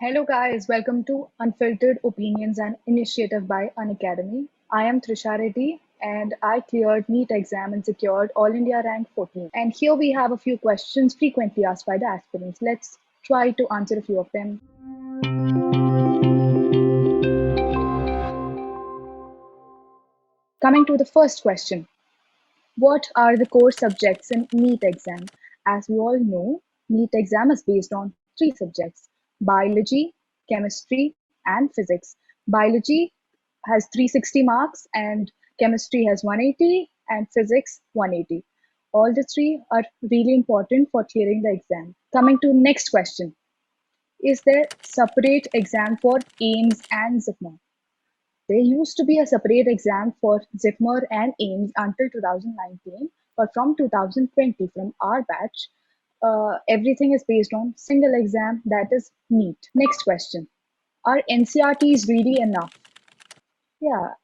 Hello, guys. Welcome to Unfiltered Opinions and Initiative by Unacademy. I am Trisha Reddy and I cleared NEET exam and secured All India rank 14. And here we have a few questions frequently asked by the aspirants. Let's try to answer a few of them. Coming to the first question. What are the core subjects in NEET exam? As we all know, NEET exam is based on three subjects: biology, chemistry, and physics. Biology has 360 marks, and chemistry has 180, and physics 180. All the three are really important for clearing the exam. Coming to next question. Is there separate exam for AIMS and ZIPMER? There used to be a separate exam for ZIPMER and AIMS until 2019, but from 2020, from our batch, everything is based on single exam, that is NEET. Next question. Are NCRTs really enough? Yeah,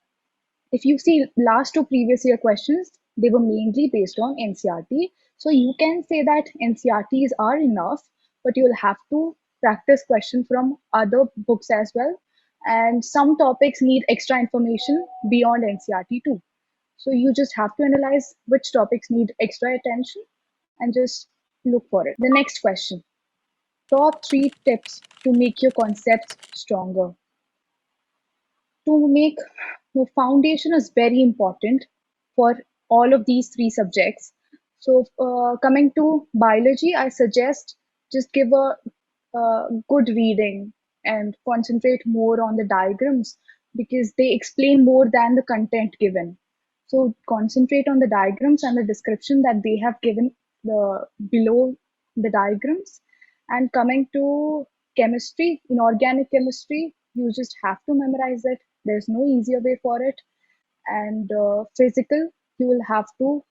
if you see last two previous year questions, they were mainly based on NCRT. So you can say that NCRTs are enough, but you'll have to practice questions from other books as well. And some topics need extra information beyond NCRT too. So you just have to analyze which topics need extra attention and just look for it. The next question. Top three tips to make your concepts stronger. To make the foundation is very important for all of these three subjects. So, coming to biology, I suggest just give a good reading and concentrate more on the diagrams because they explain more than the content given. So, concentrate on the diagrams and the description that they have given below the diagrams. And coming to chemistry, inorganic chemistry, you just have to memorize it. There's no easier way for it. And physical, you will have to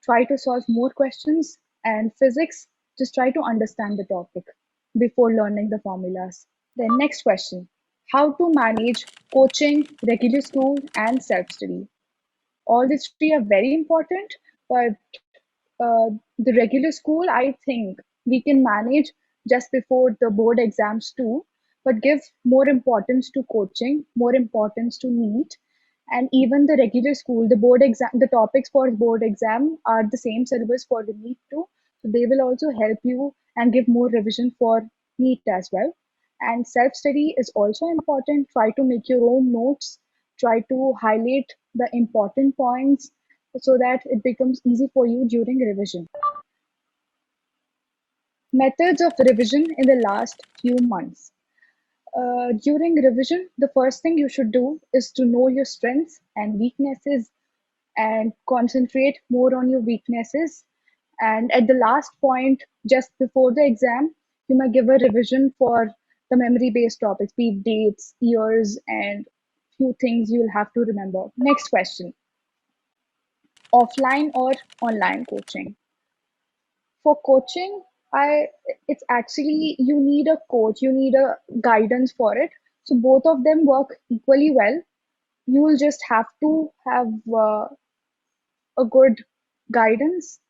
try to solve more questions. And physics, just try to understand the topic before learning the formulas. Then next question. How to manage coaching, regular school, and self-study. All these three are very important, but the regular school, I think we can manage just before the board exams too, but give more importance to coaching, more importance to NEET, and even the regular school, the board exam, the topics for board exam are the same syllabus for the NEET too. So they will also help you and give more revision for NEET as well. And self study is also important. Try to make your own notes, try to highlight the important points so that it becomes easy for you during revision. Methods of revision in the last few months. During revision, the first thing you should do is to know your strengths and weaknesses and concentrate more on your weaknesses. And at the last point, just before the exam, you might give a revision for the memory based topics, be it dates, years, and few things you'll have to remember. Next question. Offline or online coaching? For coaching, I it's actually you need a coach, you need a guidance for it. So both of them work equally well. You will just have to have a good guidance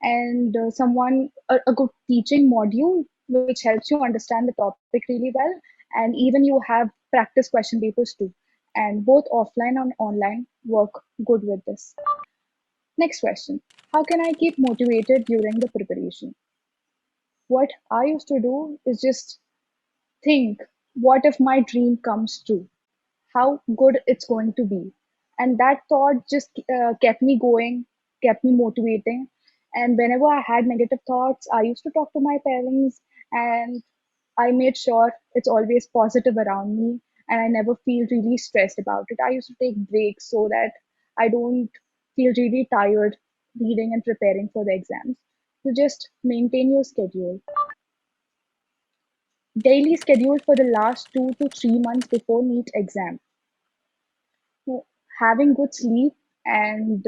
and a good teaching module which helps you understand the topic really well, and even you have practice question papers too, and both offline and online work good with this. Next question. How can I keep motivated during the preparation? What I used to do is just think, what if my dream comes true? How good it's going to be? And that thought just kept me going, kept me motivating. And whenever I had negative thoughts, I used to talk to my parents and I made sure it's always positive around me and I never feel really stressed about it. I used to take breaks so that I don't feel really tired reading and preparing for the exams. So just maintain your schedule. Daily schedule for the last 2 to 3 months before NEET exam. So having good sleep and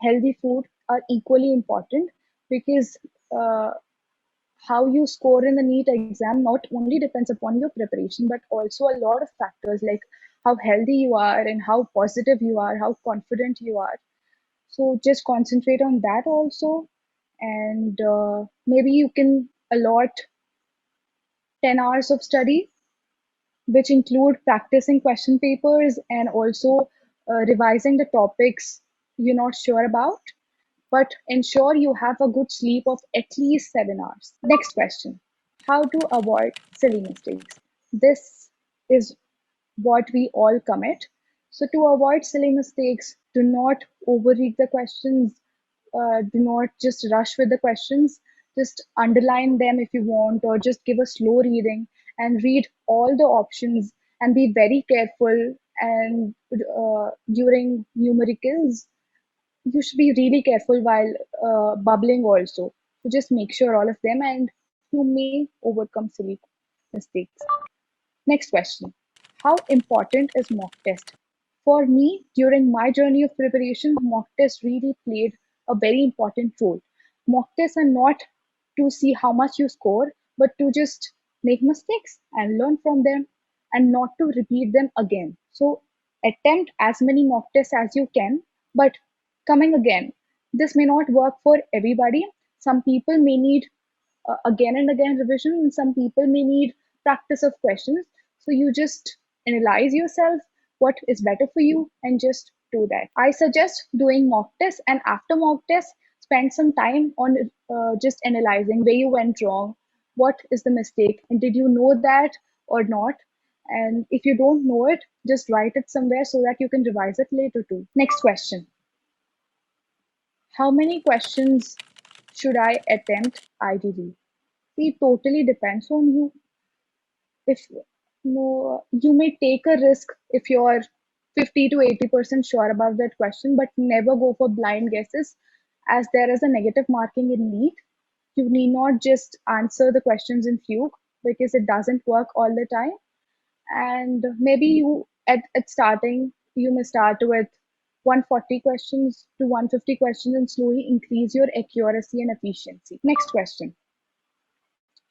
healthy food are equally important because uh, how you score in the NEET exam not only depends upon your preparation but also a lot of factors like how healthy you are and how positive you are, how confident you are. So just concentrate on that also, and maybe you can allot 10 hours of study, which include practicing question papers and also revising the topics you're not sure about. But ensure you have a good sleep of at least 7 hours. Next question: how to avoid silly mistakes? This is what we all commit. So, to avoid silly mistakes, do not overread the questions, do not just rush with the questions. Just underline them if you want, or just give a slow reading and read all the options and be very careful. And during numericals, you should be really careful while bubbling also. So just make sure all of them, and you may overcome silly mistakes. Next question: how important is mock test? For me, during my journey of preparation, mock tests really played a very important role. Mock tests are not to see how much you score, but to just make mistakes and learn from them and not to repeat them again. So attempt as many mock tests as you can, but coming again. This may not work for everybody. Some people may need again and again revision, and some people may need practice of questions. So you just analyze yourself what is better for you and just do that. I suggest doing mock tests, and after mock tests, spend some time on just analyzing where you went wrong, what is the mistake, and did you know that or not. And if you don't know it, just write it somewhere so that you can revise it later too. Next question: how many questions should I attempt ideally? It totally depends on you. If no, you may take a risk if you're 50 to 80% sure about that question, but never go for blind guesses, as there is a negative marking in NEET. You need not just answer the questions in fluke, because it doesn't work all the time. And maybe you at starting you may start with 140 questions to 150 questions and slowly increase your accuracy and efficiency. Next question: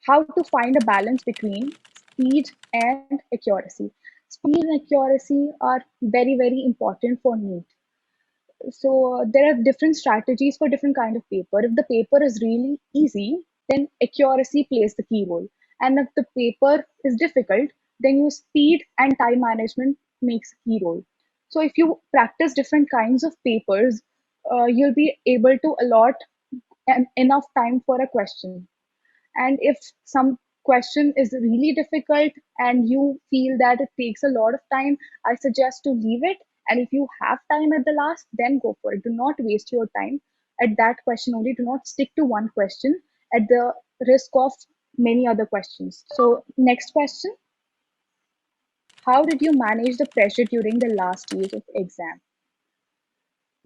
how to find a balance between speed and accuracy? Speed and accuracy are very, very important for NEET. So there are different strategies for different kind of paper. If the paper is really easy, then accuracy plays the key role. And if the paper is difficult, then your speed and time management makes a key role. So if you practice different kinds of papers, you'll be able to allot enough time for a question. And if some question is really difficult and you feel that it takes a lot of time, I suggest to leave it. And if you have time at the last, then go for it. Do not waste your time at that question only. Do not stick to one question at the risk of many other questions. So, next question: how did you manage the pressure during the last days of exam?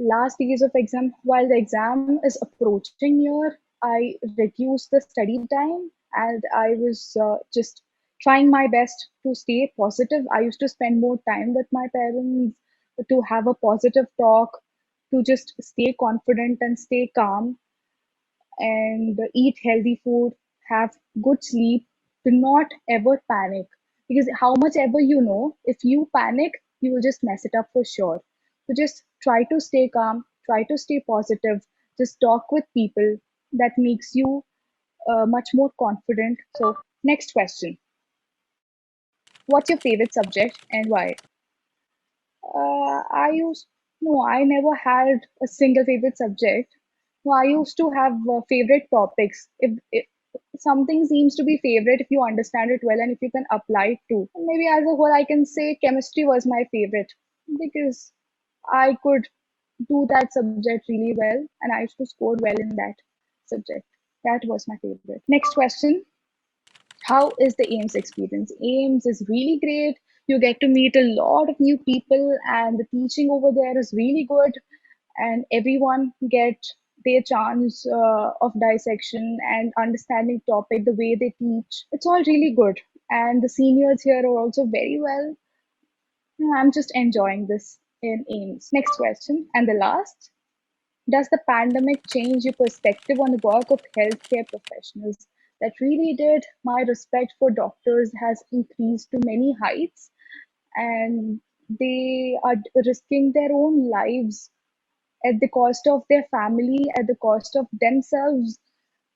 Last days of exam, while the exam is approaching near, I reduced the study time, and I was just trying my best to stay positive. I used to spend more time with my parents to have a positive talk, to just stay confident and stay calm, and eat healthy food, have good sleep. Do not ever panic, because how much ever you know, if you panic, you will just mess it up for sure. So just try to stay calm, try to stay positive, just talk with people. That makes you much more confident. So, next question: what's your favorite subject and why? I used no, I never had a single favorite subject. No, I used to have favorite topics. If something seems to be favorite, if you understand it well and if you can apply it too. Maybe as a whole, I can say chemistry was my favorite, because I could do that subject really well and I used to score well in that subject. That was my favorite. Next question: how is the AIMS experience? AIMS is really great. You get to meet a lot of new people, and the teaching over there is really good. And everyone get their chance of dissection and understanding topic the way they teach. It's all really good, and the seniors here are also very well. I'm just enjoying this in AIMS. Next question, and the last: does the pandemic change your perspective on the work of healthcare professionals? That really did. My respect for doctors has increased to many heights, and they are risking their own lives at the cost of their family, at the cost of themselves.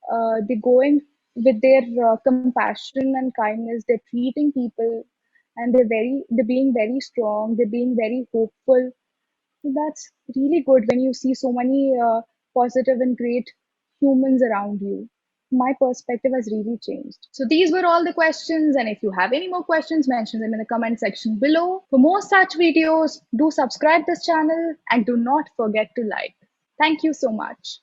They're going with their compassion and kindness. They're treating people, and they're being very strong. They're being very hopeful. That's really good when you see so many positive and great humans around you. My perspective has really changed. So these were all the questions, and if you have any more questions, mention them in the comment section below. For more such videos, do subscribe this channel and do not forget to like. Thank you so much.